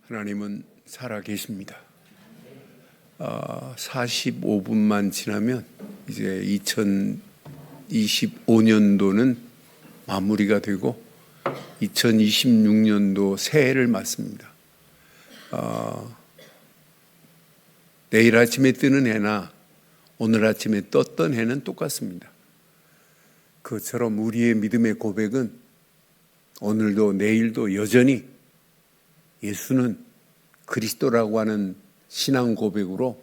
하나님은 살아 계십니다. 45분만 지나면 이제 2025년도는 마무리가 되고 2026년도 새해를 맞습니다. 내일 아침에 뜨는 해나 오늘 아침에 떴던 해는 똑같습니다. 그처럼 우리의 믿음의 고백은 오늘도 내일도 여전히 예수는 그리스도라고 하는 신앙 고백으로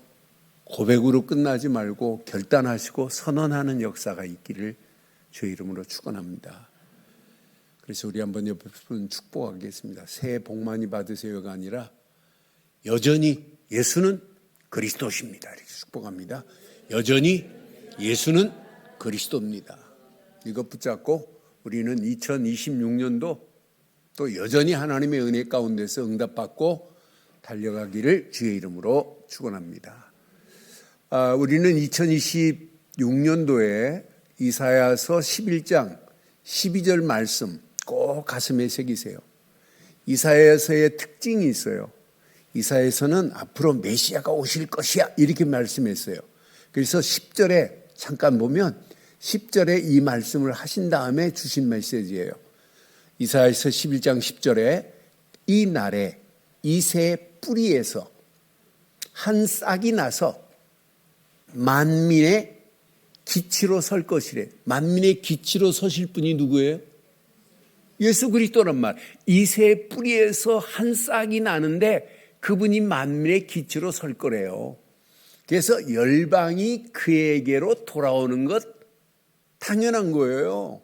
끝나지 말고 결단하시고 선언하는 역사가 있기를 주의 이름으로 축원합니다. 그래서 우리 한번 옆에 분 축복하겠습니다. 새해 복 많이 받으세요가 아니라 여전히 예수는 그리스도십니다. 이렇게 축복합니다. 여전히 예수는 그리스도입니다. 이것 붙잡고 우리는 2026년도 또 여전히 하나님의 은혜 가운데서 응답받고 달려가기를 주의 이름으로 축원합니다. 우리는 2026년도에 이사야서 11장 12절 말씀 꼭 가슴에 새기세요. 이사야서의 특징이 있어요. 이사야서는 앞으로 메시아가 오실 것이야 이렇게 말씀했어요. 그래서 10절에 잠깐 보면 10절에 이 말씀을 하신 다음에 주신 메시지예요. 이사야서 11장 10절에 이 날에 이새의 뿌리에서 한 싹이 나서 만민의 기치로 설 것이래. 만민의 기치로 서실 분이 누구예요? 예수 그리스도란 말. 이새의 뿌리에서 한 싹이 나는데 그분이 만민의 기치로 설 거래요. 그래서 열방이 그에게로 돌아오는 것 당연한 거예요.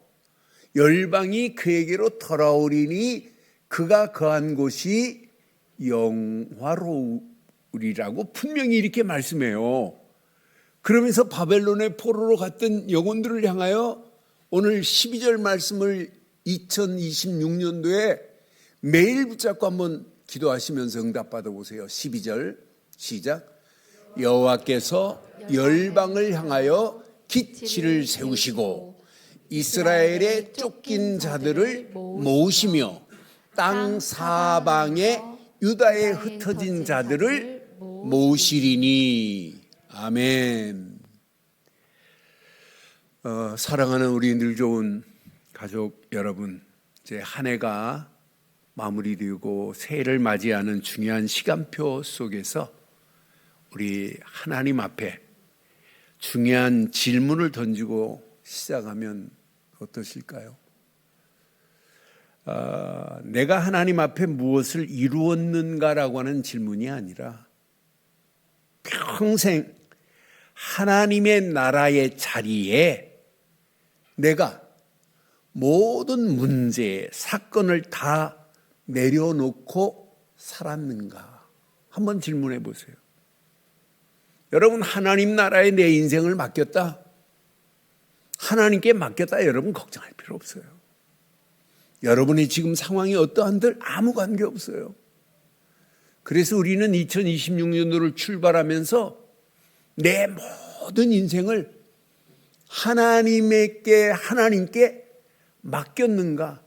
열방이 그에게로 돌아오리니 그가 거한 곳이 영화로우리라고 분명히 이렇게 말씀해요. 그러면서 바벨론의 포로로 갔던 영혼들을 향하여 오늘 12절 말씀을 2026년도에 매일 붙잡고 한번 기도하시면서 응답받아 보세요. 12절 시작. 여호와께서 열방을 향하여 기치를 세우시고 이스라엘의 쫓긴 자들을 모으시며 땅 사방에 유다에 흩어진 자들을 모으시리니. 아멘. 사랑하는 우리 늘 좋은 가족 여러분, 이제 한 해가 마무리되고 새해를 맞이하는 중요한 시간표 속에서 우리 하나님 앞에 중요한 질문을 던지고 시작하면 어떠실까요? 내가 하나님 앞에 무엇을 이루었는가라고 하는 질문이 아니라 평생 하나님의 나라의 자리에 내가 모든 문제, 사건을 다 내려놓고 살았는가? 한번 질문해 보세요. 여러분, 하나님 나라에 내 인생을 맡겼다? 하나님께 맡겼다. 여러분 걱정할 필요 없어요. 여러분의 지금 상황이 어떠한들 아무 관계 없어요. 그래서 우리는 2026년도를 출발하면서 내 모든 인생을 하나님께 맡겼는가?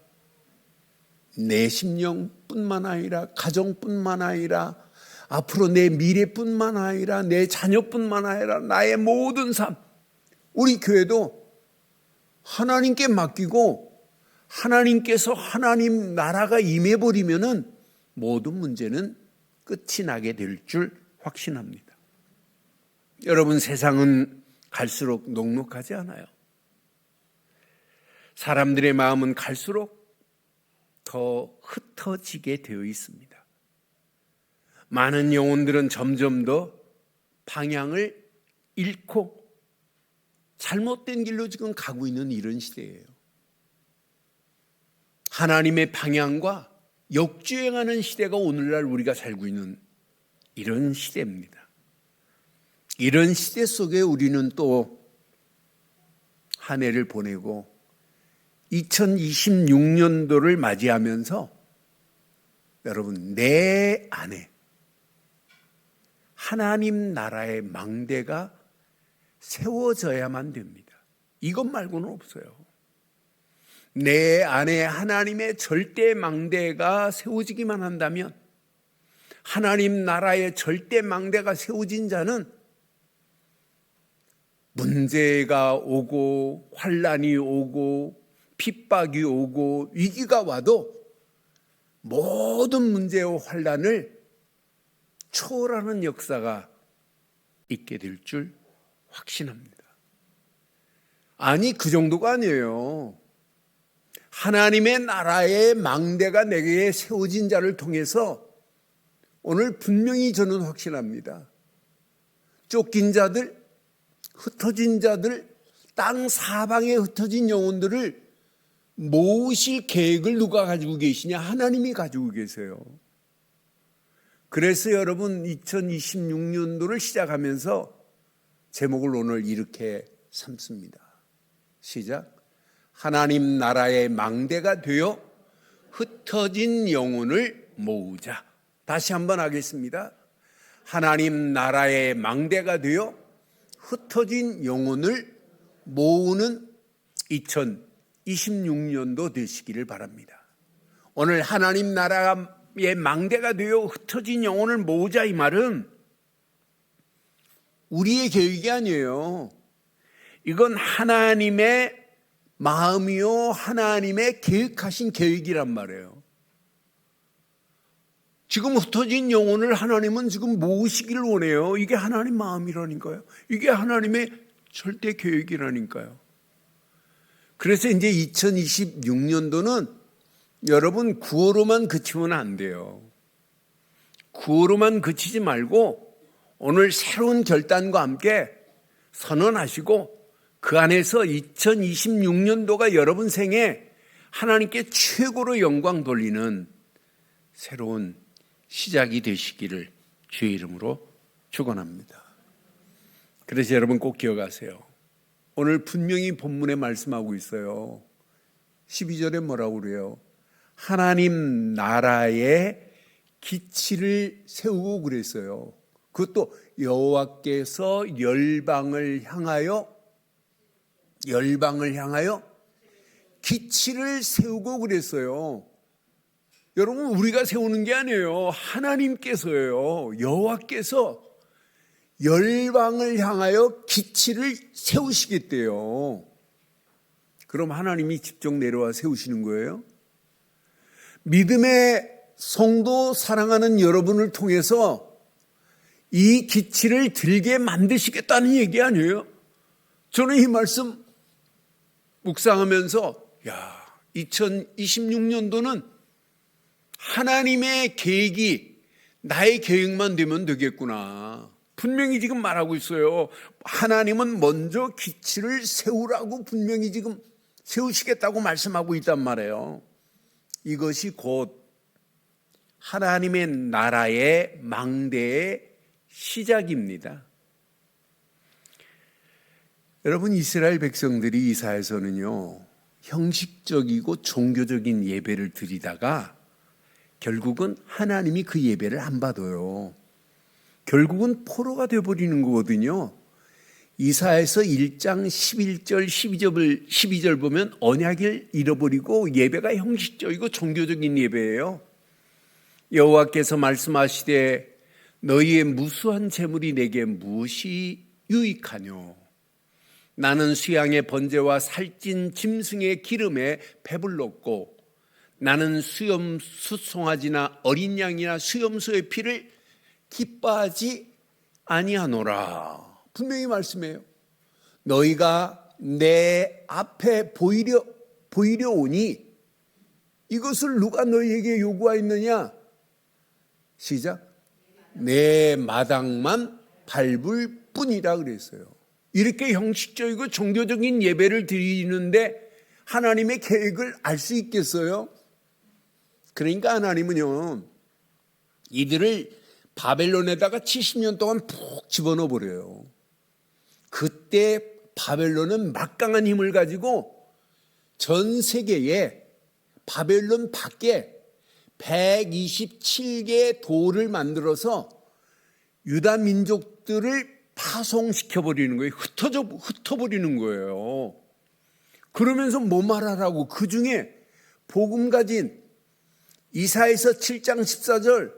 내 심령뿐만 아니라 가정뿐만 아니라 앞으로 내 미래뿐만 아니라 내 자녀뿐만 아니라 나의 모든 삶, 우리 교회도 하나님께 맡기고 하나님께서 하나님 나라가 임해버리면은 모든 문제는 끝이 나게 될 줄 확신합니다. 여러분, 세상은 갈수록 녹록하지 않아요. 사람들의 마음은 갈수록 더 흩어지게 되어 있습니다. 많은 영혼들은 점점 더 방향을 잃고 잘못된 길로 지금 가고 있는 이런 시대예요. 하나님의 방향과 역주행하는 시대가 오늘날 우리가 살고 있는 이런 시대입니다. 이런 시대 속에 우리는 또 한 해를 보내고 2026년도를 맞이하면서 여러분, 내 안에 하나님 나라의 망대가 세워져야만 됩니다. 이것 말고는 없어요. 내 안에 하나님의 절대 망대가 세워지기만 한다면 하나님 나라의 절대 망대가 세워진 자는 문제가 오고 환난이 오고 핍박이 오고 위기가 와도 모든 문제와 환난을 초월하는 역사가 있게 될 줄 확신합니다. 아니, 그 정도가 아니에요. 하나님의 나라의 망대가 내게 세워진 자를 통해서 오늘 분명히 저는 확신합니다. 쫓긴 자들, 흩어진 자들, 땅 사방에 흩어진 영혼들을 모으실 계획을 누가 가지고 계시냐? 하나님이 가지고 계세요. 그래서 여러분 2026년도를 시작하면서 제목을 오늘 이렇게 삼습니다. 시작. 하나님 나라의 망대가 되어 흩어진 영혼을 모으자. 다시 한번 하겠습니다. 하나님 나라의 망대가 되어 흩어진 영혼을 모으는 2026년도 되시기를 바랍니다. 오늘 하나님 나라의 망대가 되어 흩어진 영혼을 모으자, 이 말은 우리의 계획이 아니에요. 이건 하나님의 마음이요, 하나님의 계획하신 계획이란 말이에요. 지금 흩어진 영혼을 하나님은 지금 모으시기를 원해요. 이게 하나님 마음이라니까요. 이게 하나님의 절대 계획이라니까요. 그래서 이제 2026년도는 여러분 구호로만 그치면 안 돼요. 구호로만 그치지 말고 오늘 새로운 결단과 함께 선언하시고 그 안에서 2026년도가 여러분 생에 하나님께 최고로 영광 돌리는 새로운 시작이 되시기를 주의 이름으로 축원합니다. 그래서 여러분 꼭 기억하세요. 오늘 분명히 본문에 말씀하고 있어요. 12절에 뭐라고 그래요? 하나님 나라의 기치를 세우고 그랬어요. 그것도 여호와께서 열방을 향하여 기치를 세우고 그랬어요. 여러분, 우리가 세우는 게 아니에요. 하나님께서요. 여호와께서 열방을 향하여 기치를 세우시겠대요. 그럼 하나님이 직접 내려와 세우시는 거예요? 믿음의 성도 사랑하는 여러분을 통해서 이 기치를 들게 만드시겠다는 얘기 아니에요? 저는 이 말씀 묵상하면서 2026년도는 하나님의 계획이 나의 계획만 되면 되겠구나. 분명히 지금 말하고 있어요. 하나님은 먼저 기치를 세우라고 분명히 지금 세우시겠다고 말씀하고 있단 말이에요. 이것이 곧 하나님의 나라의 망대의 시작입니다. 여러분, 이스라엘 백성들이 이사야서는요, 형식적이고 종교적인 예배를 드리다가 결국은 하나님이 그 예배를 안 받아요. 결국은 포로가 되어버리는 거거든요. 이사야서 1장 11절 12절 보면 언약을 잃어버리고 예배가 형식적이고 종교적인 예배예요. 여호와께서 말씀하시되 너희의 무수한 재물이 내게 무엇이 유익하뇨? 나는 수양의 번제와 살찐 짐승의 기름에 배불렀고 나는 수송아지나 어린 양이나 수염소의 피를 기뻐하지 아니하노라. 분명히 말씀해요. 너희가 내 앞에 보이려 오니 이것을 누가 너희에게 요구하였느냐? 시작. 내 마당만 밟을 뿐이라 그랬어요. 이렇게 형식적이고 종교적인 예배를 드리는데 하나님의 계획을 알 수 있겠어요? 그러니까 하나님은요, 이들을 바벨론에다가 70년 동안 푹 집어넣어 버려요. 그때 바벨론은 막강한 힘을 가지고 전 세계에 바벨론 밖에 127개의 도를 만들어서 유다 민족들을 파송시켜버리는 거예요. 흩어버리는 거예요. 그러면서 뭐 말하라고? 그 중에 복음 가진 이사야서 7장 14절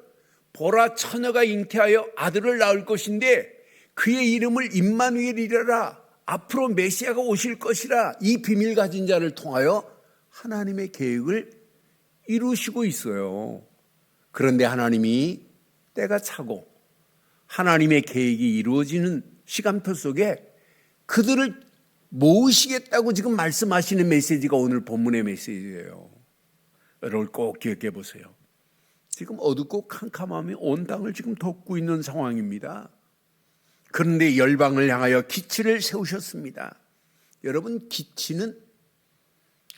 보라, 처녀가 잉태하여 아들을 낳을 것인데 그의 이름을 임마누엘이라, 앞으로 메시아가 오실 것이라, 이 비밀 가진 자를 통하여 하나님의 계획을 이루시고 있어요. 그런데 하나님이 때가 차고 하나님의 계획이 이루어지는 시간표 속에 그들을 모으시겠다고 지금 말씀하시는 메시지가 오늘 본문의 메시지예요. 여러분 꼭 기억해 보세요. 지금 어둡고 캄캄함이 온 땅을 지금 덮고 있는 상황입니다. 그런데 열방을 향하여 기치를 세우셨습니다. 여러분, 기치는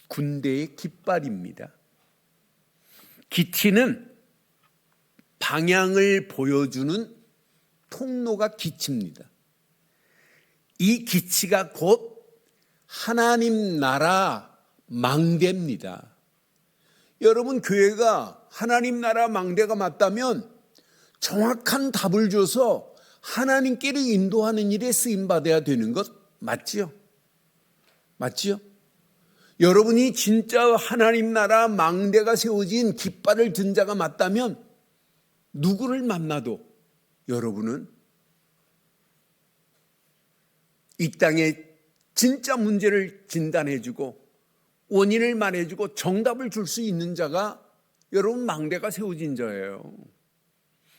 군대의 깃발입니다. 기치는 방향을 보여주는 통로가 기치입니다. 이 기치가 곧 하나님 나라 망대입니다. 여러분, 교회가 하나님 나라 망대가 맞다면 정확한 답을 줘서 하나님께로 인도하는 일에 쓰임받아야 되는 것 맞지요? 맞지요? 여러분이 진짜 하나님 나라 망대가 세워진 깃발을 든 자가 맞다면 누구를 만나도 여러분은 이 땅에 진짜 문제를 진단해주고 원인을 말해주고 정답을 줄 수 있는 자가 여러분 망대가 세워진 자예요.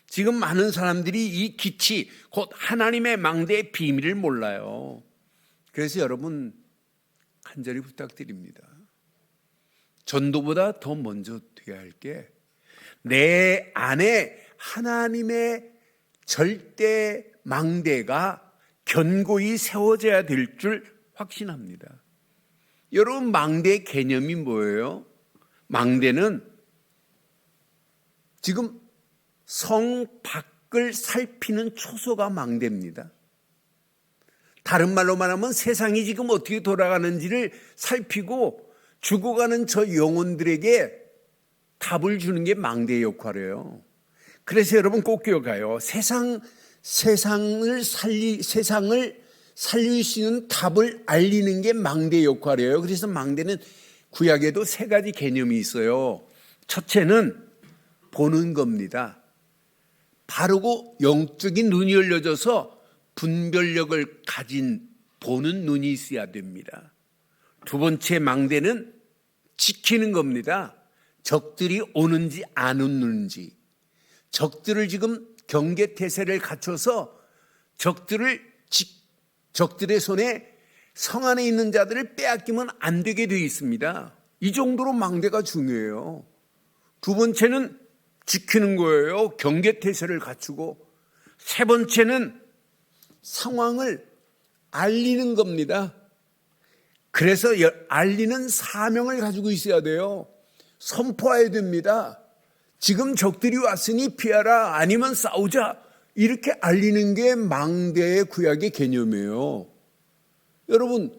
지금 많은 사람들이 이 기치, 곧 하나님의 망대의 비밀을 몰라요. 그래서 여러분 간절히 부탁드립니다. 전도보다 더 먼저 돼야 할 게 내 안에 하나님의 절대 망대가 견고히 세워져야 될 줄 확신합니다. 여러분, 망대의 개념이 뭐예요? 망대는 지금 성 밖을 살피는 초소가 망대입니다. 다른 말로 말하면 세상이 지금 어떻게 돌아가는지를 살피고 죽어가는 저 영혼들에게 답을 주는 게 망대의 역할이에요. 그래서 여러분 꼭 기억해요. 세상을 살릴 수 있는 답을 알리는 게 망대의 역할이에요. 그래서 망대는 구약에도 세 가지 개념이 있어요. 첫째는 보는 겁니다. 바르고 영적인 눈이 열려져서 분별력을 가진 보는 눈이 있어야 됩니다. 두 번째 망대는 지키는 겁니다. 적들이 오는지 안 오는지, 적들을 지금 경계태세를 갖춰서 적들의 손에 성 안에 있는 자들을 빼앗기면 안 되게 되어 있습니다. 이 정도로 망대가 중요해요. 두 번째는 지키는 거예요. 경계태세를 갖추고. 세 번째는 상황을 알리는 겁니다. 그래서 알리는 사명을 가지고 있어야 돼요. 선포해야 됩니다. 지금 적들이 왔으니 피하라, 아니면 싸우자, 이렇게 알리는 게 망대의 구약의 개념이에요. 여러분,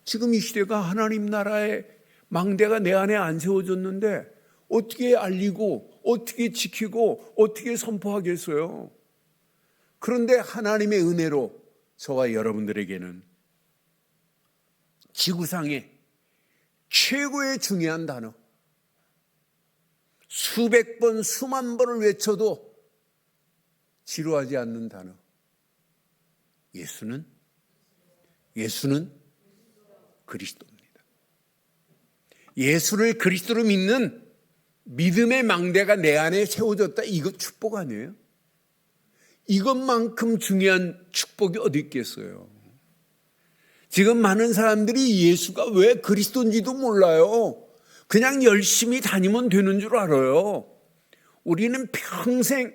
지금 이 시대가 하나님 나라의 망대가 내 안에 안 세워졌는데 어떻게 알리고 어떻게 지키고 어떻게 선포하겠어요? 그런데 하나님의 은혜로 저와 여러분들에게는 지구상의 최고의 중요한 단어, 수백 번 수만 번을 외쳐도 지루하지 않는 단어, 예수는 그리스도입니다. 예수를 그리스도로 믿는 믿음의 망대가 내 안에 세워졌다. 이거 축복 아니에요? 이것만큼 중요한 축복이 어디 있겠어요? 지금 많은 사람들이 예수가 왜 그리스도인지도 몰라요. 그냥 열심히 다니면 되는 줄 알아요. 우리는 평생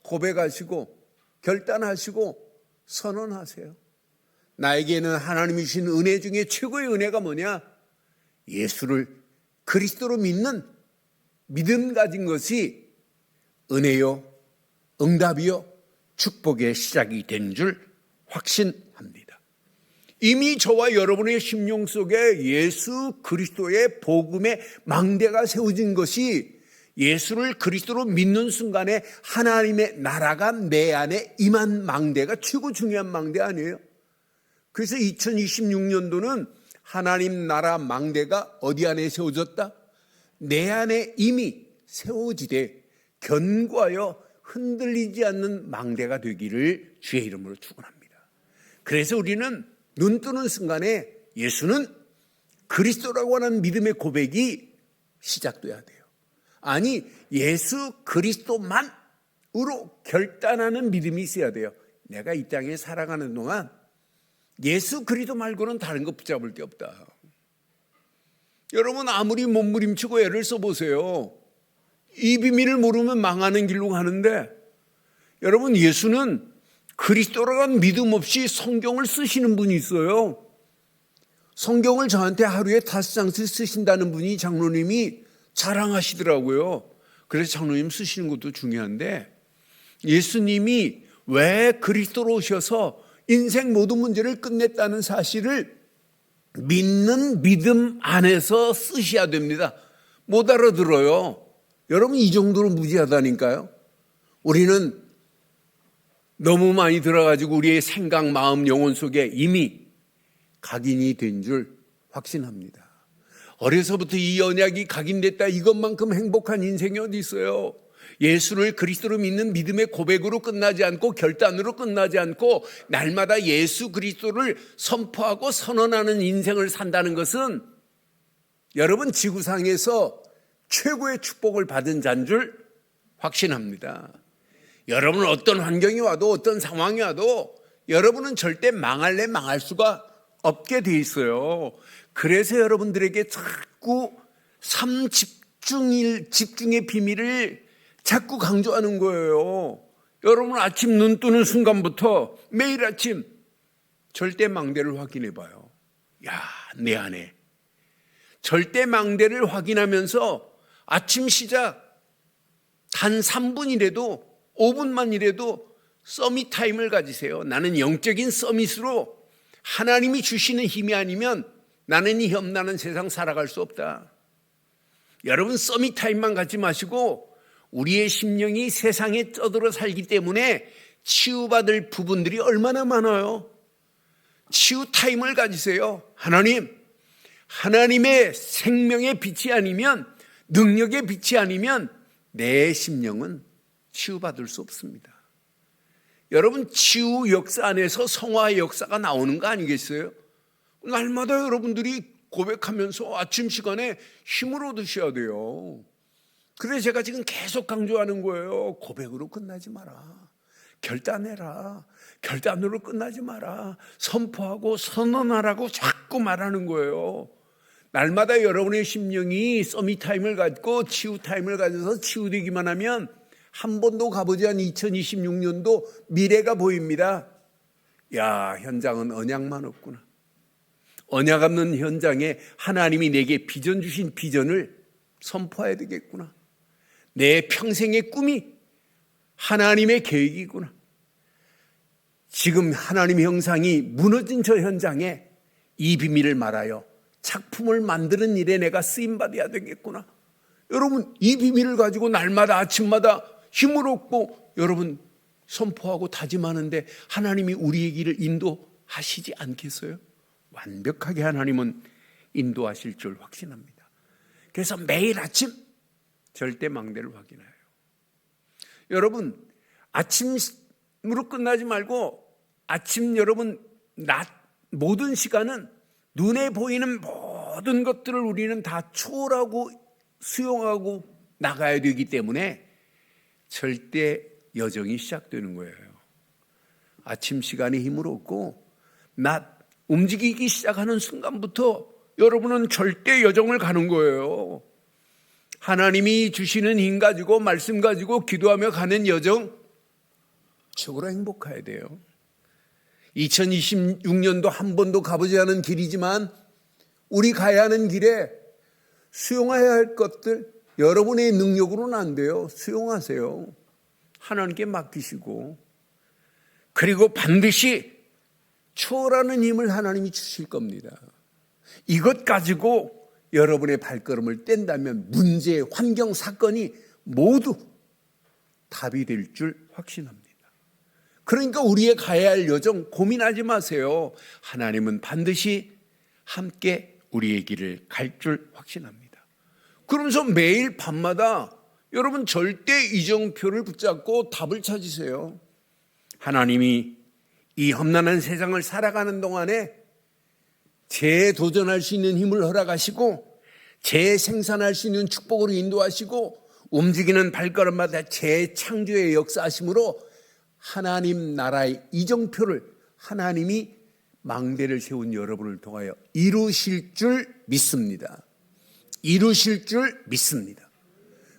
고백하시고 결단하시고 선언하세요. 나에게는 하나님이 주신 은혜 중에 최고의 은혜가 뭐냐? 예수를 그리스도로 믿는 믿음 가진 것이 은혜요, 응답이요, 축복의 시작이 된 줄 확신합니다. 이미 저와 여러분의 심령 속에 예수 그리스도의 복음의 망대가 세워진 것이 예수를 그리스도로 믿는 순간에 하나님의 나라가 내 안에 임한 망대가 최고 중요한 망대 아니에요? 그래서 2026년도는 하나님 나라 망대가 어디 안에 세워졌다? 내 안에 이미 세워지되 견고하여 흔들리지 않는 망대가 되기를 주의 이름으로 축원합니다. 그래서 우리는 눈 뜨는 순간에 예수는 그리스도라고 하는 믿음의 고백이 시작돼야 돼요. 아니, 예수 그리스도만으로 결단하는 믿음이 있어야 돼요. 내가 이 땅에 살아가는 동안 예수 그리스도 말고는 다른 거 붙잡을 게 없다. 여러분, 아무리 몸부림치고 애를 써보세요. 이 비밀을 모르면 망하는 길로 가는데, 여러분, 예수는 그리스도라고 하는 믿음 없이 성경을 쓰시는 분이 있어요. 성경을 저한테 하루에 5장씩 쓰신다는 분이 장로님이 자랑하시더라고요. 그래서 장로님 쓰시는 것도 중요한데, 예수님이 왜 그리스도로 오셔서 인생 모든 문제를 끝냈다는 사실을 믿는 믿음 안에서 쓰셔야 됩니다. 못 알아들어요. 여러분, 이 정도로 무지하다니까요. 우리는 너무 많이 들어가지고 우리의 생각, 마음, 영혼 속에 이미 각인이 된 줄 확신합니다. 어려서부터 이 언약이 각인됐다, 이것만큼 행복한 인생이 어디 있어요? 예수를 그리스도로 믿는 믿음의 고백으로 끝나지 않고 결단으로 끝나지 않고 날마다 예수 그리스도를 선포하고 선언하는 인생을 산다는 것은 여러분, 지구상에서 최고의 축복을 받은 자인 줄 확신합니다. 여러분, 어떤 환경이 와도 어떤 상황이 와도 여러분은 절대 망할래 망할 수가 없게 돼 있어요. 그래서 여러분들에게 자꾸 집중의 비밀을 자꾸 강조하는 거예요. 여러분, 아침 눈 뜨는 순간부터 매일 아침 절대 망대를 확인해 봐요. 야, 내 안에 절대 망대를 확인하면서 아침 시작 단 3분이라도 5분만이라도 서밋 타임을 가지세요. 나는 영적인 서밋으로 하나님이 주시는 힘이 아니면 나는 이 험난한 세상 살아갈 수 없다. 여러분, 서밋 타임만 갖지 마시고 우리의 심령이 세상에 쩌들어 살기 때문에 치유받을 부분들이 얼마나 많아요. 치유 타임을 가지세요. 하나님의 생명의 빛이 아니면, 능력의 빛이 아니면 내 심령은 치유받을 수 없습니다. 여러분, 치유 역사 안에서 성화의 역사가 나오는 거 아니겠어요? 날마다 여러분들이 고백하면서 아침 시간에 힘을 얻으셔야 돼요. 그래서 제가 지금 계속 강조하는 거예요. 고백으로 끝나지 마라. 결단해라. 결단으로 끝나지 마라. 선포하고 선언하라고 자꾸 말하는 거예요. 날마다 여러분의 심령이 서밋 타임을 갖고 치유 타임을 가져서 치유되기만 하면 한 번도 가보지 않은 2026년도 미래가 보입니다. 야, 현장은 언약만 없구나. 언약 없는 현장에 하나님이 내게 비전 주신 비전을 선포해야 되겠구나. 내 평생의 꿈이 하나님의 계획이구나. 지금 하나님의 형상이 무너진 저 현장에 이 비밀을 말하여 작품을 만드는 일에 내가 쓰임받아야 되겠구나. 여러분, 이 비밀을 가지고 날마다 아침마다 힘을 얻고 여러분 선포하고 다짐하는데 하나님이 우리의 길을 인도하시지 않겠어요? 완벽하게 하나님은 인도하실 줄 확신합니다. 그래서 매일 아침 절대 망대를 확인해요. 여러분, 아침으로 끝나지 말고 아침, 여러분, 낮 모든 시간은 눈에 보이는 모든 것들을 우리는 다 초월하고 수용하고 나가야 되기 때문에 절대 여정이 시작되는 거예요. 아침 시간에 힘을 얻고 낮 움직이기 시작하는 순간부터 여러분은 절대 여정을 가는 거예요. 하나님이 주시는 힘 가지고 말씀 가지고 기도하며 가는 여정, 최고로 행복해야 돼요. 2026년도 한 번도 가보지 않은 길이지만 우리 가야 하는 길에 수용해야 할 것들, 여러분의 능력으로는 안 돼요. 수용하세요. 하나님께 맡기시고, 그리고 반드시 초월하는 힘을 하나님이 주실 겁니다. 이것 가지고 여러분의 발걸음을 뗀다면 문제, 환경, 사건이 모두 답이 될 줄 확신합니다. 그러니까 우리의 가야 할 여정 고민하지 마세요. 하나님은 반드시 함께 우리의 길을 갈 줄 확신합니다. 그러면서 매일 밤마다 여러분 절대 이정표를 붙잡고 답을 찾으세요. 하나님이 이 험난한 세상을 살아가는 동안에 재도전할 수 있는 힘을 허락하시고 재생산할 수 있는 축복으로 인도하시고 움직이는 발걸음마다 재창조의 역사하심으로 하나님 나라의 이정표를 하나님이 망대를 세운 여러분을 통하여 이루실 줄 믿습니다. 이루실 줄 믿습니다.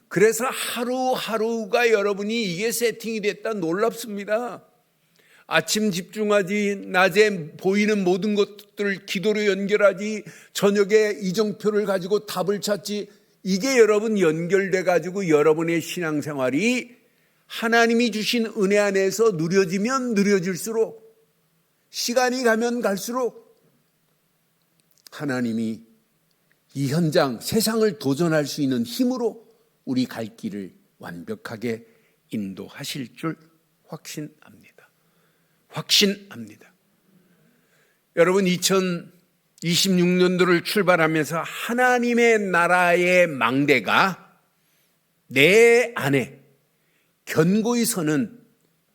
그래서 하루하루가 여러분이 이게 세팅이 됐다 놀랍습니다. 아침 집중하지, 낮에 보이는 모든 것들을 기도로 연결하지, 저녁에 이정표를 가지고 답을 찾지, 이게 여러분 연결돼 가지고 여러분의 신앙생활이 하나님이 주신 은혜 안에서 누려지면 누려질수록 시간이 가면 갈수록 하나님이 이 현장 세상을 도전할 수 있는 힘으로 우리 갈 길을 완벽하게 인도하실 줄 확신합니다. 확신합니다. 여러분 2026년도를 출발하면서 하나님의 나라의 망대가 내 안에 견고히 서는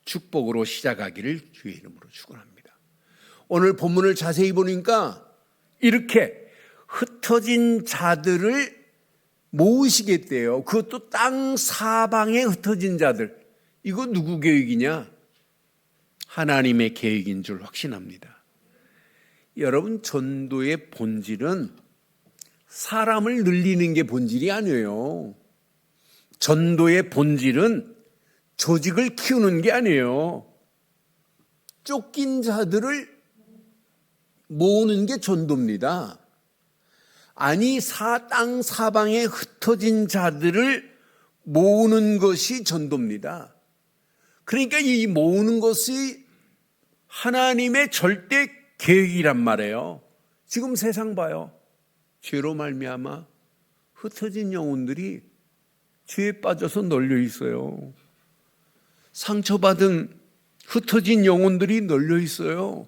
축복으로 시작하기를 주의 이름으로 축원합니다. 오늘 본문을 자세히 보니까 이렇게 흩어진 자들을 모으시겠대요. 그것도 땅 사방에 흩어진 자들. 이거 누구 계획이냐? 하나님의 계획인 줄 확신합니다. 여러분 전도의 본질은 사람을 늘리는 게 본질이 아니에요. 전도의 본질은 조직을 키우는 게 아니에요. 쫓긴 자들을 모으는 게 전도입니다. 아니 땅 사방에 흩어진 자들을 모으는 것이 전도입니다. 그러니까 이 모으는 것이 하나님의 절대 계획이란 말이에요. 지금 세상 봐요. 죄로 말미암아 흩어진 영혼들이 죄에 빠져서 널려 있어요. 상처받은 흩어진 영혼들이 널려 있어요.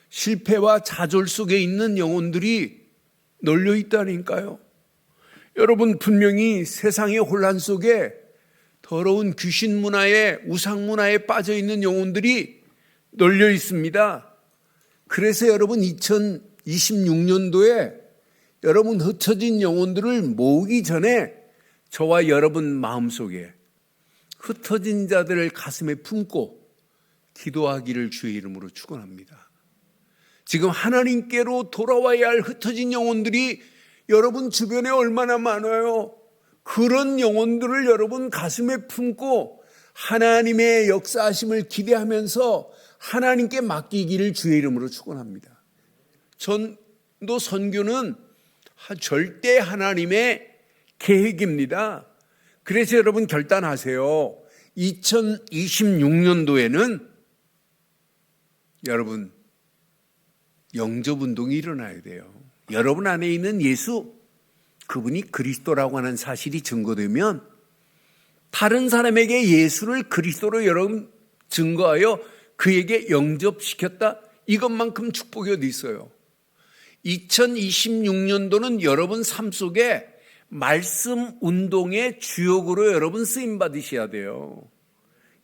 실패와 좌절 속에 있는 영혼들이 널려 있다니까요. 여러분 분명히 세상의 혼란 속에 더러운 귀신 문화에 우상 문화에 빠져 있는 영혼들이 널려 있습니다. 그래서 여러분 2026년도에 여러분 흩어진 영혼들을 모으기 전에 저와 여러분 마음속에 흩어진 자들을 가슴에 품고 기도하기를 주의 이름으로 축원합니다. 지금 하나님께로 돌아와야 할 흩어진 영혼들이 여러분 주변에 얼마나 많아요. 그런 영혼들을 여러분 가슴에 품고 하나님의 역사하심을 기대하면서 하나님께 맡기기를 주의 이름으로 축원합니다. 전도 선교는 절대 하나님의 계획입니다. 그래서 여러분 결단하세요. 2026년도에는 여러분 영접운동이 일어나야 돼요. 여러분 안에 있는 예수, 그분이 그리스도라고 하는 사실이 증거되면 다른 사람에게 예수를 그리스도로 여러분 증거하여 그에게 영접시켰다. 이것만큼 축복이 어디 있어요. 2026년도는 여러분 삶 속에 말씀 운동의 주역으로 여러분 쓰임 받으셔야 돼요.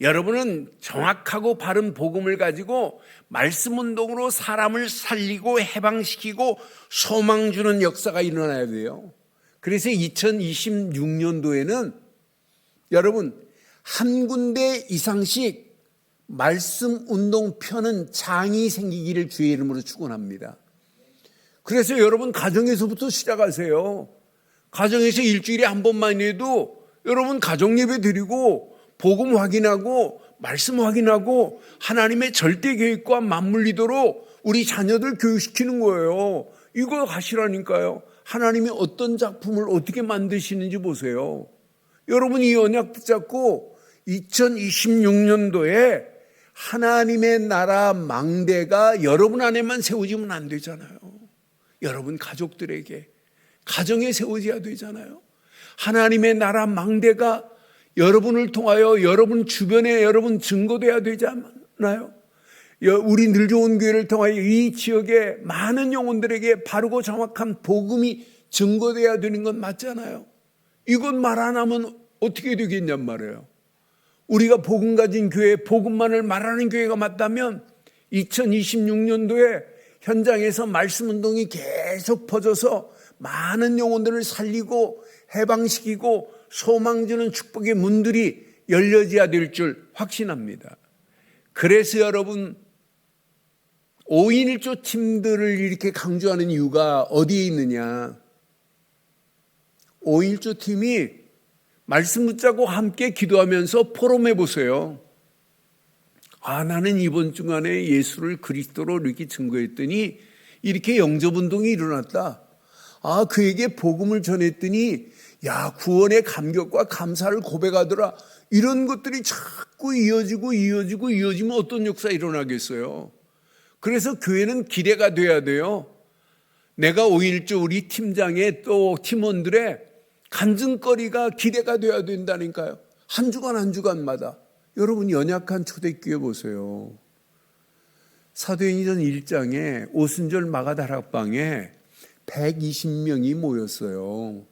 여러분은 정확하고 바른 복음을 가지고 말씀 운동으로 사람을 살리고 해방시키고 소망 주는 역사가 일어나야 돼요. 그래서 2026년도에는 여러분 한 군데 이상씩 말씀 운동 펴는 장이 생기기를 주의 이름으로 축원합니다. 그래서 여러분 가정에서부터 시작하세요. 가정에서 일주일에 한 번만이라도 여러분 가정 예배 드리고 복음 확인하고 말씀 확인하고 하나님의 절대 계획과 맞물리도록 우리 자녀들 교육시키는 거예요. 이거 하시라니까요. 하나님이 어떤 작품을 어떻게 만드시는지 보세요. 여러분 이 언약 붙잡고 2026년도에 하나님의 나라 망대가 여러분 안에만 세워지면 안 되잖아요. 여러분 가족들에게 가정에 세워져야 되잖아요. 하나님의 나라 망대가 여러분을 통하여 여러분 주변에 여러분 증거돼야 되지 않나요? 우리 늘 좋은 교회를 통하여 이 지역의 많은 영혼들에게 바르고 정확한 복음이 증거돼야 되는 건 맞잖아요. 이것 말 안 하면 어떻게 되겠냔 말이에요. 우리가 복음 가진 교회, 복음만을 말하는 교회가 맞다면 2026년도에 현장에서 말씀 운동이 계속 퍼져서 많은 영혼들을 살리고 해방시키고 소망 주는 축복의 문들이 열려져야 될 줄 확신합니다. 그래서 여러분 5인 1조 팀들을 이렇게 강조하는 이유가 어디에 있느냐. 5인 1조 팀이 말씀 붙잡고 함께 기도하면서 포럼해 보세요. 나는 이번 주간에 예수를 그리스도로 이렇게 증거했더니 이렇게 영접운동이 일어났다. 그에게 복음을 전했더니 구원의 감격과 감사를 고백하더라. 이런 것들이 자꾸 이어지면 어떤 역사 일어나겠어요. 그래서 교회는 기대가 돼야 돼요. 내가 5.1조 우리 팀장의 또 팀원들의 간증거리가 기대가 돼야 된다니까요. 한 주간마다. 여러분 연약한 초대교회 보세요. 사도행전 1장에 오순절 마가다락방에 120명이 모였어요.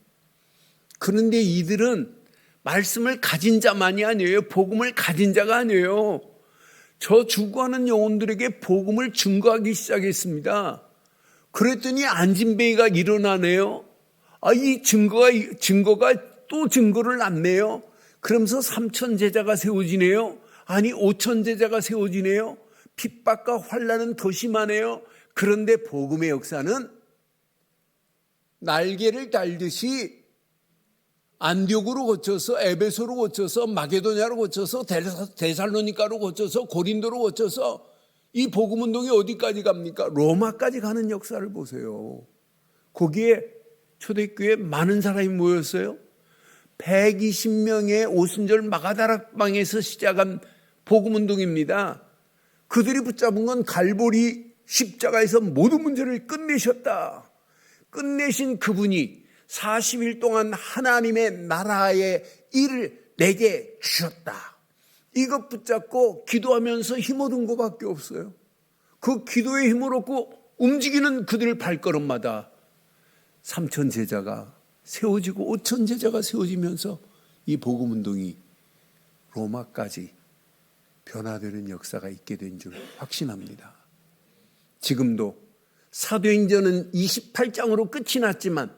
그런데 이들은 말씀을 가진 자만이 아니에요. 복음을 가진 자가 아니에요. 저 죽어가는 영혼들에게 복음을 증거하기 시작했습니다. 그랬더니 안진뱅이가 일어나네요. 이 증거가 또 증거를 낳네요. 그러면서 3천 제자가 세워지네요. 5천 제자가 세워지네요. 핍박과 환난은 더 심하네요. 그런데 복음의 역사는 날개를 달듯이 안디옥으로 거쳐서 에베소로 거쳐서 마게도냐로 거쳐서 데살로니가로 거쳐서 고린도로 거쳐서 이 복음 운동이 어디까지 갑니까? 로마까지 가는 역사를 보세요. 거기에 초대교회에 많은 사람이 모였어요. 120명의 오순절 마가다락방에서 시작한 복음 운동입니다. 그들이 붙잡은 건 갈보리 십자가에서 모든 문제를 끝내셨다. 끝내신 그분이 40일 동안 하나님의 나라의 일을 내게 주셨다. 이것 붙잡고 기도하면서 힘 얻은 것밖에 없어요. 그 기도에 힘을 얻고 움직이는 그들 발걸음마다 3천 제자가 세워지고 5천 제자가 세워지면서 이 복음운동이 로마까지 변화되는 역사가 있게 된 줄 확신합니다. 지금도 사도행전은 28장으로 끝이 났지만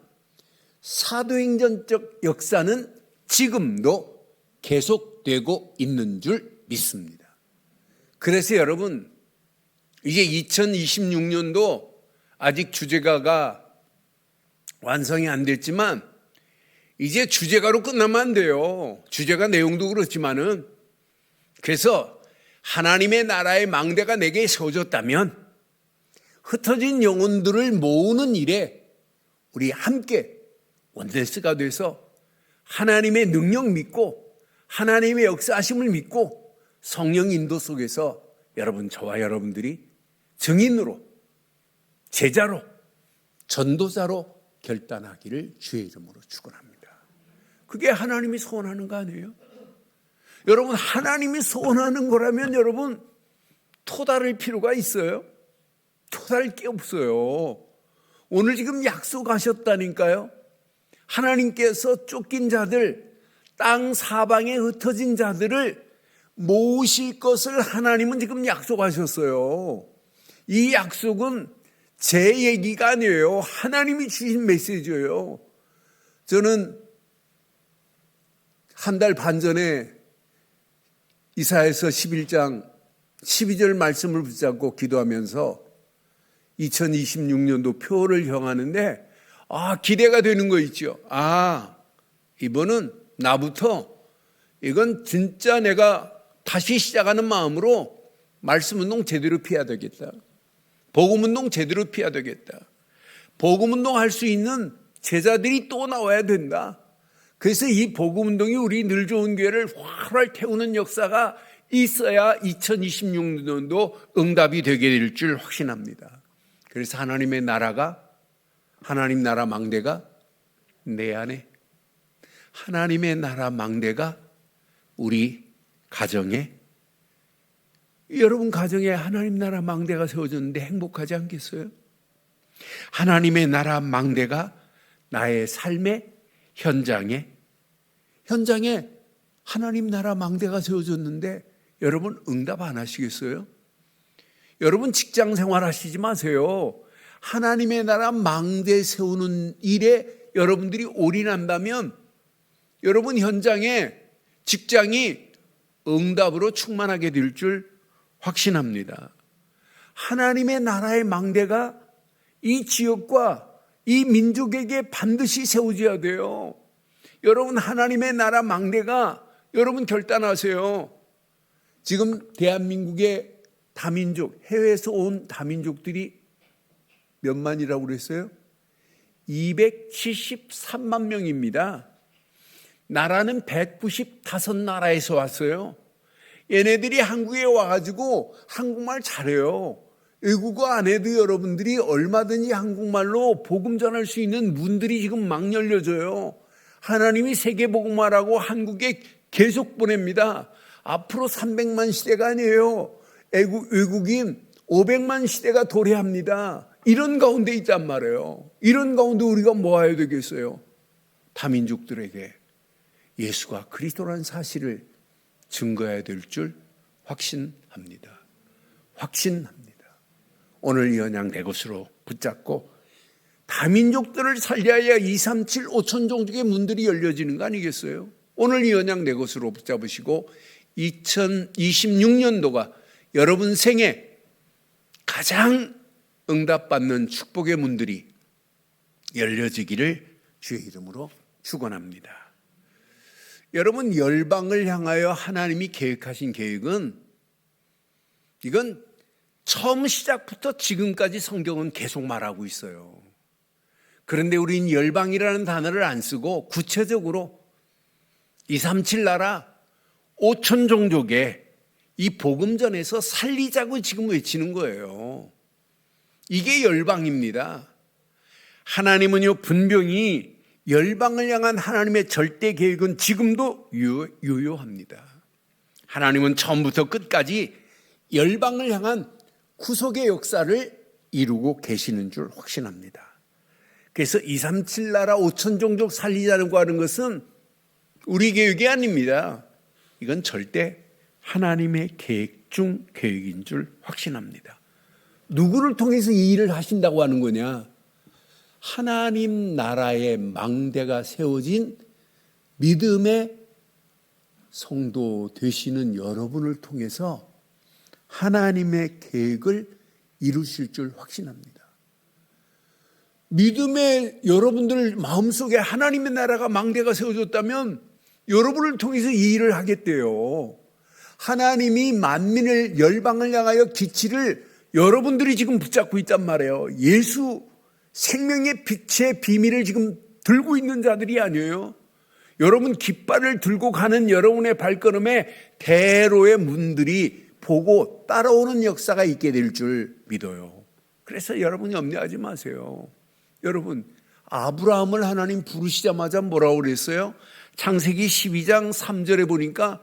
사도행전적 역사는 지금도 계속되고 있는 줄 믿습니다. 그래서 여러분 이제 2026년도 아직 주제가가 완성이 안 됐지만 이제 주제가로 끝나면 안 돼요. 주제가 내용도 그렇지만은 그래서 하나님의 나라의 망대가 내게 세워졌다면 흩어진 영혼들을 모으는 일에 우리 함께 원데스가 돼서 하나님의 능력 믿고 하나님의 역사하심을 믿고 성령 인도 속에서 여러분 저와 여러분들이 증인으로 제자로 전도자로 결단하기를 주의 이름으로 축원합니다. 그게 하나님이 소원하는 거 아니에요? 여러분 하나님이 소원하는 거라면 여러분 토달을 필요가 있어요? 토달 게 없어요. 오늘 지금 약속하셨다니까요. 하나님께서 쫓긴 자들, 땅 사방에 흩어진 자들을 모으실 것을 하나님은 지금 약속하셨어요. 이 약속은 제 얘기가 아니에요. 하나님이 주신 메시지예요. 저는 한 달 반 전에 이사야서 11장 12절 말씀을 붙잡고 기도하면서 2026년도 표를 정하는데 기대가 되는 거 있죠. 이번은 나부터 이건 진짜 내가 다시 시작하는 마음으로 말씀운동 제대로 피해야 되겠다. 복음운동 제대로 피해야 되겠다. 복음운동 할 수 있는 제자들이 또 나와야 된다. 그래서 이 복음운동이 우리 늘 좋은 교회를 활활 태우는 역사가 있어야 2026년도 응답이 되게 될 줄 확신합니다. 그래서 하나님의 나라가 하나님 나라 망대가 내 안에 하나님의 나라 망대가 우리 가정에 여러분 가정에 하나님 나라 망대가 세워졌는데 행복하지 않겠어요? 하나님의 나라 망대가 나의 삶의 현장에 현장에 하나님 나라 망대가 세워졌는데 여러분 응답 안 하시겠어요? 여러분 직장 생활 하시지 마세요. 하나님의 나라 망대 세우는 일에 여러분들이 올인한다면 여러분 현장에 직장이 응답으로 충만하게 될 줄 확신합니다. 하나님의 나라의 망대가 이 지역과 이 민족에게 반드시 세워져야 돼요. 여러분 하나님의 나라 망대가 여러분 결단하세요. 지금 대한민국의 다민족, 해외에서 온 다민족들이 몇만이라고 그랬어요? 273만 명입니다. 나라는 195나라에서 왔어요. 얘네들이 한국에 와가지고 한국말 잘해요. 외국어 안 해도 여러분들이 얼마든지 한국말로 복음 전할 수 있는 문들이 지금 막 열려져요. 하나님이 세계복음화라고 한국에 계속 보냅니다. 앞으로 300만 시대가 아니에요. 외국인 500만 시대가 도래합니다. 이런 가운데 있단 말이에요. 이런 가운데 우리가 뭐 해야 되겠어요? 다민족들에게 예수가 그리스도라는 사실을 증거해야 될 줄 확신합니다. 확신합니다. 오늘 이 언약 내 것으로 붙잡고 다민족들을 살려야 237, 5천 종족의 문들이 열려지는 거 아니겠어요? 오늘 이 언약 내 것으로 붙잡으시고 2026년도가 여러분 생에 가장 응답받는 축복의 문들이 열려지기를 주의 이름으로 축원합니다. 여러분 열방을 향하여 하나님이 계획하신 계획은 이건 처음 시작부터 지금까지 성경은 계속 말하고 있어요. 그런데 우리는 열방이라는 단어를 안 쓰고 구체적으로 237 나라 5천 종족의 이 복음전에서 살리자고 지금 외치는 거예요. 이게 열방입니다. 하나님은요 분명히 열방을 향한 하나님의 절대 계획은 지금도 유효합니다. 하나님은 처음부터 끝까지 열방을 향한 구속의 역사를 이루고 계시는 줄 확신합니다. 그래서 237 나라 5천 종족 살리자고 하는 것은 우리 계획이 아닙니다. 이건 절대 하나님의 계획 중 계획인 줄 확신합니다. 누구를 통해서 이 일을 하신다고 하는 거냐? 하나님 나라의 망대가 세워진 믿음의 성도 되시는 여러분을 통해서 하나님의 계획을 이루실 줄 확신합니다. 믿음의 여러분들 마음속에 하나님의 나라가 망대가 세워졌다면 여러분을 통해서 이 일을 하겠대요. 하나님이 만민을 열방을 향하여 기치를 여러분들이 지금 붙잡고 있단 말이에요. 예수 생명의 빛의 비밀을 지금 들고 있는 자들이 아니에요. 여러분 깃발을 들고 가는 여러분의 발걸음에 대로의 문들이 보고 따라오는 역사가 있게 될 줄 믿어요. 그래서 여러분 염려하지 마세요. 여러분 아브라함을 하나님 부르시자마자 뭐라고 그랬어요? 창세기 12장 3절에 보니까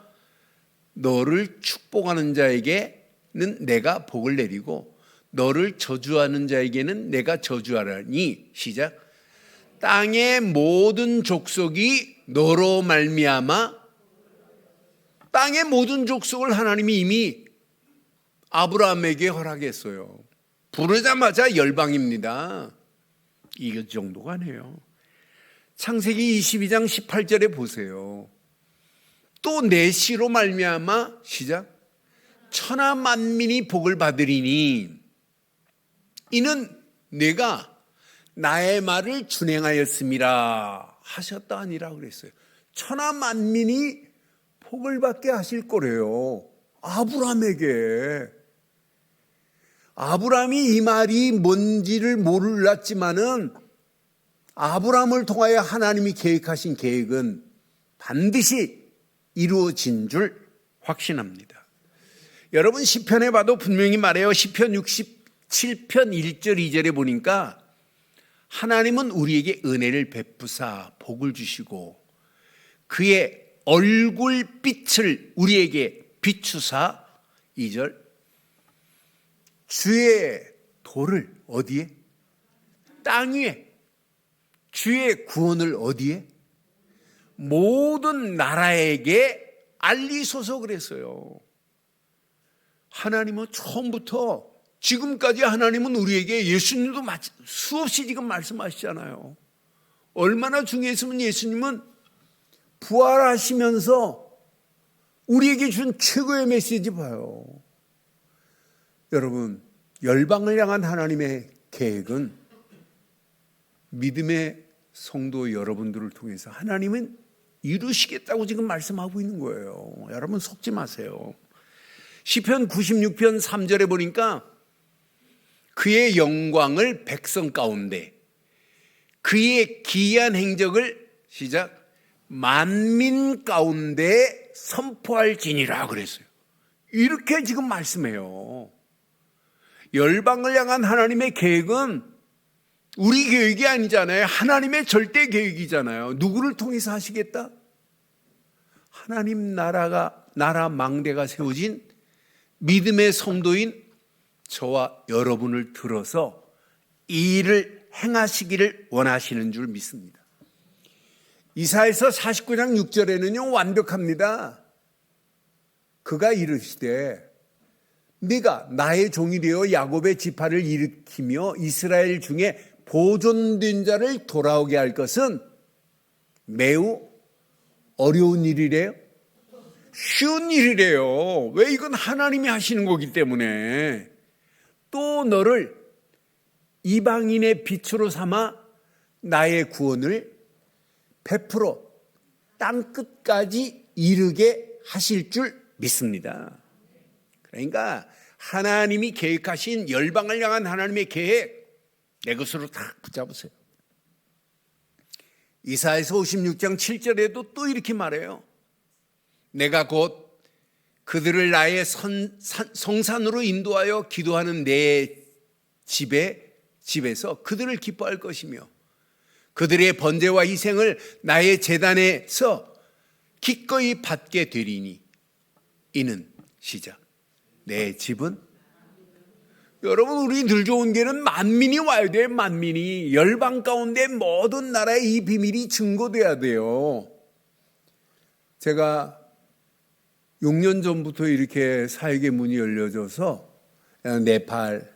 너를 축복하는 자에게는 내가 복을 내리고 너를 저주하는 자에게는 내가 저주하라니. 시작. 땅의 모든 족속이 너로 말미암아. 땅의 모든 족속을 하나님이 이미 아브라함에게 허락했어요. 부르자마자 열방입니다. 이 정도가 아니에요. 창세기 22장 18절에 보세요. 또 내 씨로 말미암아. 시작. 천하 만민이 복을 받으리니 이는 내가 나의 말을 준행하였음이라 하셨다 아니라 그랬어요. 천하 만민이 복을 받게 하실 거래요. 아브라함에게. 아브라함이 이 말이 뭔지를 몰랐지만은 아브라함을 통하여 하나님이 계획하신 계획은 반드시 이루어진 줄 확신합니다. 여러분 시편에 봐도 분명히 말해요. 시편 67편 1절 2절에 보니까 하나님은 우리에게 은혜를 베푸사 복을 주시고 그의 얼굴빛을 우리에게 비추사 2절 주의 도를 어디에? 땅 위에. 주의 구원을 어디에? 모든 나라에게 알리소서 그랬어요. 하나님은 처음부터 지금까지 하나님은 우리에게 예수님도 수없이 지금 말씀하시잖아요. 얼마나 중요했으면 예수님은 부활하시면서 우리에게 준 최고의 메시지 봐요. 여러분, 열방을 향한 하나님의 계획은 믿음의 성도 여러분들을 통해서 하나님은 이루시겠다고 지금 말씀하고 있는 거예요. 여러분 속지 마세요. 시편 96편 3절에 보니까 그의 영광을 백성 가운데 그의 기이한 행적을 시작 만민 가운데 선포할지니라 그랬어요. 이렇게 지금 말씀해요. 열방을 향한 하나님의 계획은 우리 계획이 아니잖아요. 하나님의 절대 계획이잖아요. 누구를 통해서 하시겠다? 하나님 나라 망대가 세워진 믿음의 성도인 저와 여러분을 들어서 이 일을 행하시기를 원하시는 줄 믿습니다. 이사야서 49장 6절에는요 완벽합니다. 그가 이르시되 네가 나의 종이 되어 야곱의 지파를 일으키며 이스라엘 중에 보존된 자를 돌아오게 할 것은 매우 어려운 일이래요. 쉬운 일이래요. 왜? 이건 하나님이 하시는 거기 때문에. 또 너를 이방인의 빛으로 삼아 나의 구원을 베풀어 땅끝까지 이르게 하실 줄 믿습니다. 그러니까 하나님이 계획하신 열방을 향한 하나님의 계획 내 것으로 다 붙잡으세요. 이사야서 56장 7절에도 또 이렇게 말해요. 내가 곧 그들을 나의 성산으로 인도하여 기도하는 내 집에서 그들을 기뻐할 것이며 그들의 번제와 희생을 나의 제단에서 기꺼이 받게 되리니 이는 시작 내 집은 여러분 우리 늘 좋은 게는 만민이 와야 돼요. 만민이 열방 가운데 모든 나라에 이 비밀이 증거돼야 돼요. 제가 6년 전부터 이렇게 사역의 문이 열려져서 네팔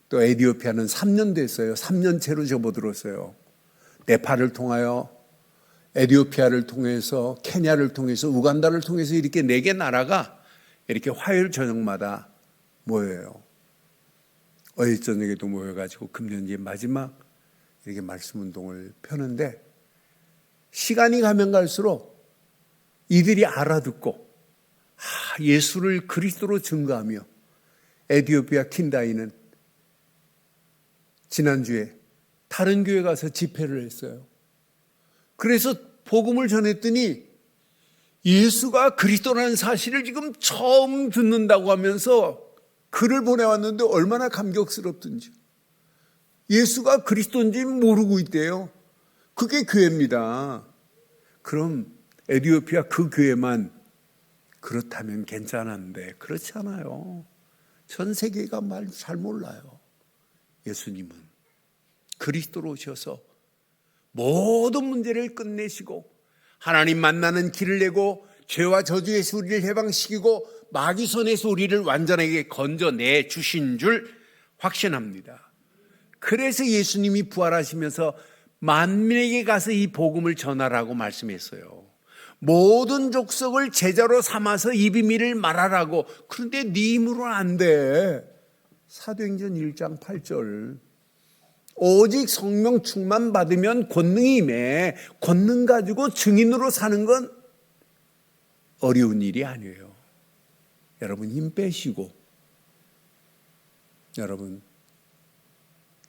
또 에티오피아는 3년 됐어요. 3년째로 접어들었어요. 네팔을 통하여 에티오피아를 통해서 케냐를 통해서 우간다를 통해서 이렇게 4개 나라가 이렇게 화요일 저녁마다 모여요. 어제 저녁에도 모여가지고 금년지 마지막 이렇게 말씀 운동을 펴는데 시간이 가면 갈수록 이들이 알아듣고 예수를 그리스도로 증거하며 에티오피아 킨다이는 지난주에 다른 교회 가서 집회를 했어요. 그래서 복음을 전했더니 예수가 그리스도라는 사실을 지금 처음 듣는다고 하면서 글을 보내왔는데 얼마나 감격스럽든지 예수가 그리스도인지 모르고 있대요. 그게 교회입니다. 그럼 에티오피아 그 교회만 그렇다면 괜찮은데 그렇지 않아요. 전 세계가 말 잘 몰라요. 예수님은 그리스도로 오셔서 모든 문제를 끝내시고 하나님 만나는 길을 내고 죄와 저주에서 우리를 해방시키고 마귀 손에서 우리를 완전하게 건져내 주신 줄 확신합니다. 그래서 예수님이 부활하시면서 만민에게 가서 이 복음을 전하라고 말씀했어요. 모든 족속을 제자로 삼아서 이 비밀을 말하라고. 그런데 네 힘으로는 안 돼. 사도행전 1장 8절 오직 성령 충만 받으면 권능이 임해. 권능 가지고 증인으로 사는 건 어려운 일이 아니에요. 여러분 힘 빼시고 여러분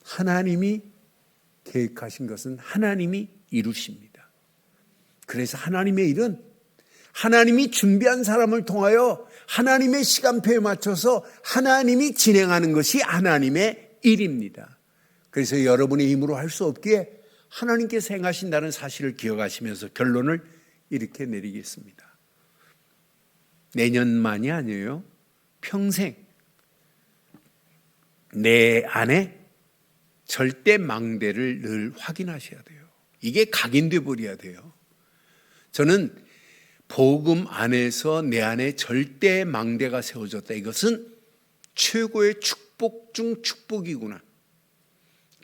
하나님이 계획하신 것은 하나님이 이루십니다. 그래서 하나님의 일은 하나님이 준비한 사람을 통하여 하나님의 시간표에 맞춰서 하나님이 진행하는 것이 하나님의 일입니다. 그래서 여러분의 힘으로 할 수 없기에 하나님께서 행하신다는 사실을 기억하시면서 결론을 이렇게 내리겠습니다. 내년만이 아니에요. 평생 내 안에 절대 망대를 늘 확인하셔야 돼요. 이게 각인돼 버려야 돼요. 저는 복음 안에서 내 안에 절대 망대가 세워졌다. 이것은 최고의 축복 중 축복이구나.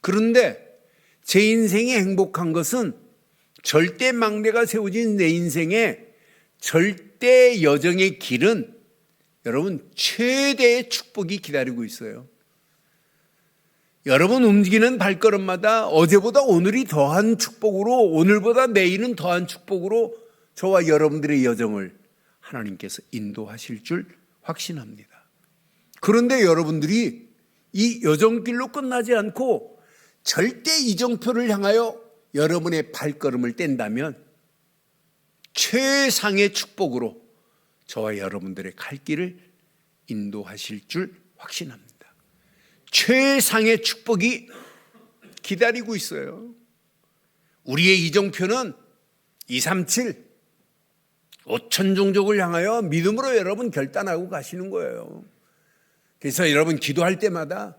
그런데 제 인생이 행복한 것은 절대 망대가 세워진 내 인생의 절대 여정의 길은 여러분 최대의 축복이 기다리고 있어요. 여러분 움직이는 발걸음마다 어제보다 오늘이 더한 축복으로, 오늘보다 내일은 더한 축복으로 저와 여러분들의 여정을 하나님께서 인도하실 줄 확신합니다. 그런데 여러분들이 이 여정길로 끝나지 않고 절대 이정표를 향하여 여러분의 발걸음을 뗀다면 최상의 축복으로 저와 여러분들의 갈 길을 인도하실 줄 확신합니다. 최상의 축복이 기다리고 있어요. 우리의 이정표는 237, 5천 종족을 향하여 믿음으로 여러분 결단하고 가시는 거예요. 그래서 여러분 기도할 때마다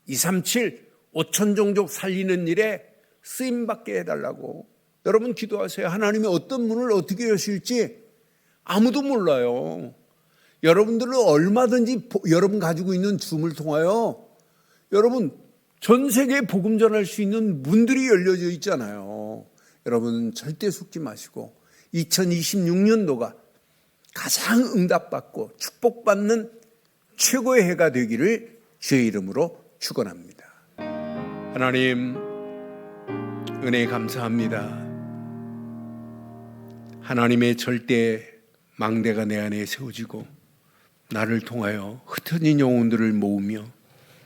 237, 5천 종족 살리는 일에 쓰임받게 해달라고 여러분 기도하세요. 하나님이 어떤 문을 어떻게 여실지 아무도 몰라요. 여러분들은 얼마든지 여러분 가지고 있는 줌을 통하여 여러분 전 세계에 복음 전할 수 있는 문들이 열려져 있잖아요. 여러분 절대 속지 마시고 2026년도가 가장 응답받고 축복받는 최고의 해가 되기를 주의 이름으로 축원합니다. 하나님 은혜 감사합니다. 하나님의 절대 망대가 내 안에 세워지고 나를 통하여 흩어진 영혼들을 모으며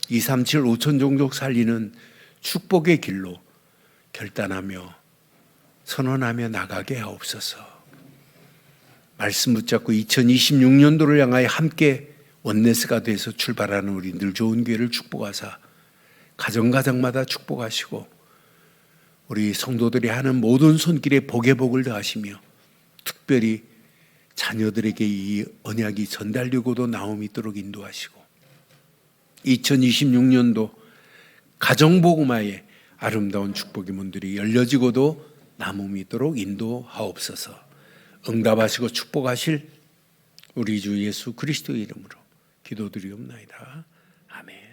237, 5천 종족 살리는 축복의 길로 결단하며 선언하며 나가게 하옵소서. 말씀 붙잡고 2026년도를 향하여 함께 원네스가 돼서 출발하는 우리 늘 좋은 교회를 축복하사 가정가정마다 축복하시고 우리 성도들이 하는 모든 손길에 복의 복을 더하시며 특별히 자녀들에게 이 언약이 전달되고도 나옴이 있도록 인도하시고 2026년도 가정복음화의 아름다운 축복의 문들이 열려지고도 남음이 있도록 인도하옵소서. 응답하시고 축복하실 우리 주 예수 그리스도의 이름으로 기도드리옵나이다. 아멘.